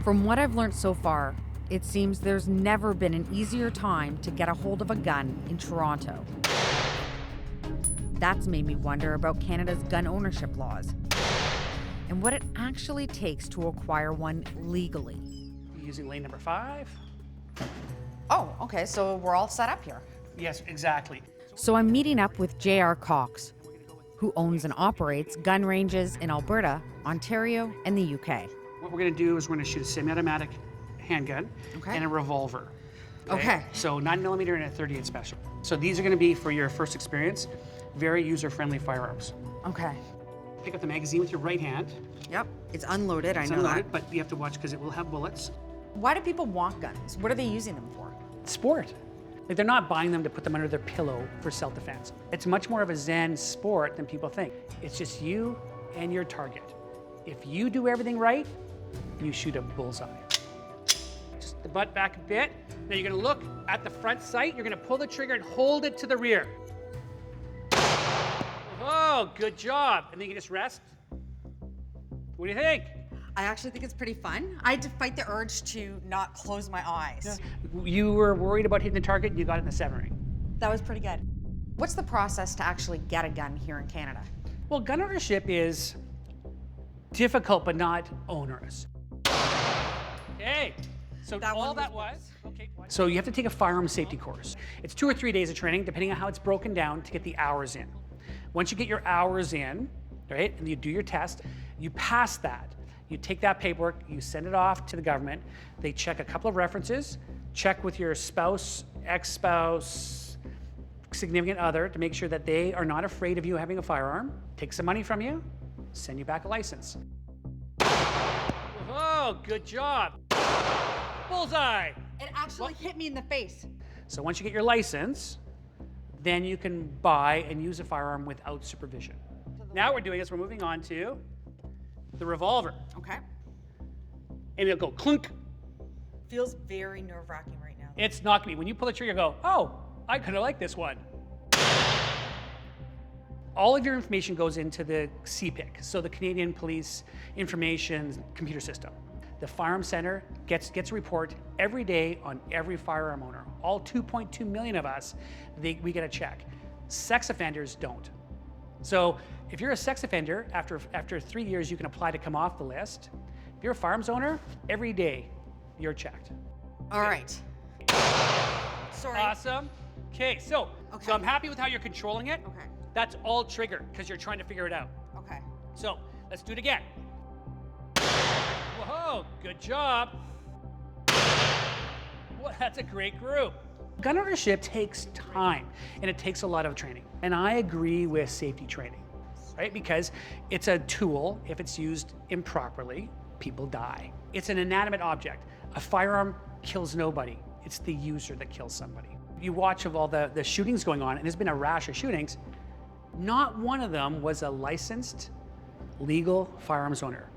From what I've learned so far, it seems there's never been an easier time to get a hold of a gun in Toronto. That's made me wonder about Canada's gun ownership laws and what it actually takes to acquire one legally. Using lane number 5. Oh, okay, so we're all set up here. Yes, exactly. So I'm meeting up with J.R. Cox, who owns and operates gun ranges in Alberta, Ontario, and the UK. What we're gonna do is we're gonna shoot a semi-automatic handgun and a revolver. Okay. So 9mm and a .38 special. So these are gonna be for your first experience, very user-friendly firearms. Okay. Pick up the magazine with your right hand. Yep, it's unloaded, It's unloaded, but you have to watch because it will have bullets. Why do people want guns? What are they using them for? Sport. Like they're not buying them to put them under their pillow for self-defense. It's much more of a zen sport than people think. It's just you and your target. If you do everything right, you shoot a bullseye. Just the butt back a bit. Now you're gonna look at the front sight, you're gonna pull the trigger and hold it to the rear. Oh, good job. And then you can just rest. What do you think? I actually think it's pretty fun. I had to fight the urge to not close my eyes. You were worried about hitting the target and you got it in the 7 ring. That was pretty good. What's the process to actually get a gun here in Canada? Well, gun ownership is difficult but not onerous. Okay, so all that was, okay. So you have to take a firearm safety course. It's 2 or 3 days of training, depending on how it's broken down to get the hours in. Once you get your hours in, right, and you do your test, you pass that. You take that paperwork, you send it off to the government. They check a couple of references, check with your spouse, ex-spouse, significant other to make sure that they are not afraid of you having a firearm, take some money from you, send you back a license. Oh, good job. Bullseye. It actually hit me in the face. So once you get your license, then you can buy and use a firearm without supervision. Now what we're doing is we're moving on to the revolver. Okay. And it'll go clunk. Feels very nerve-wracking right now. It's not gonna be. When you pull the trigger, you go, oh, I kind of like this one. All of your information goes into the CPIC, so the Canadian Police Information Computer System. The Firearm Center gets a report every day on every firearm owner. All 2.2 million of us, we get a check. Sex offenders don't. So if you're a sex offender, after 3 years, you can apply to come off the list. If you're a firearms owner, every day you're checked. All right. Sorry. Awesome. Okay, so I'm happy with how you're controlling it. Okay. That's all trigger because you're trying to figure it out. Okay. So let's do it again. Whoa, good job. Well, that's a great group. Gun ownership takes time and it takes a lot of training. And I agree with safety training, right? Because it's a tool. If it's used improperly, people die. It's an inanimate object. A firearm kills nobody. It's the user that kills somebody. You watch of all the shootings going on, and there's been a rash of shootings. Not one of them was a licensed, legal firearms owner.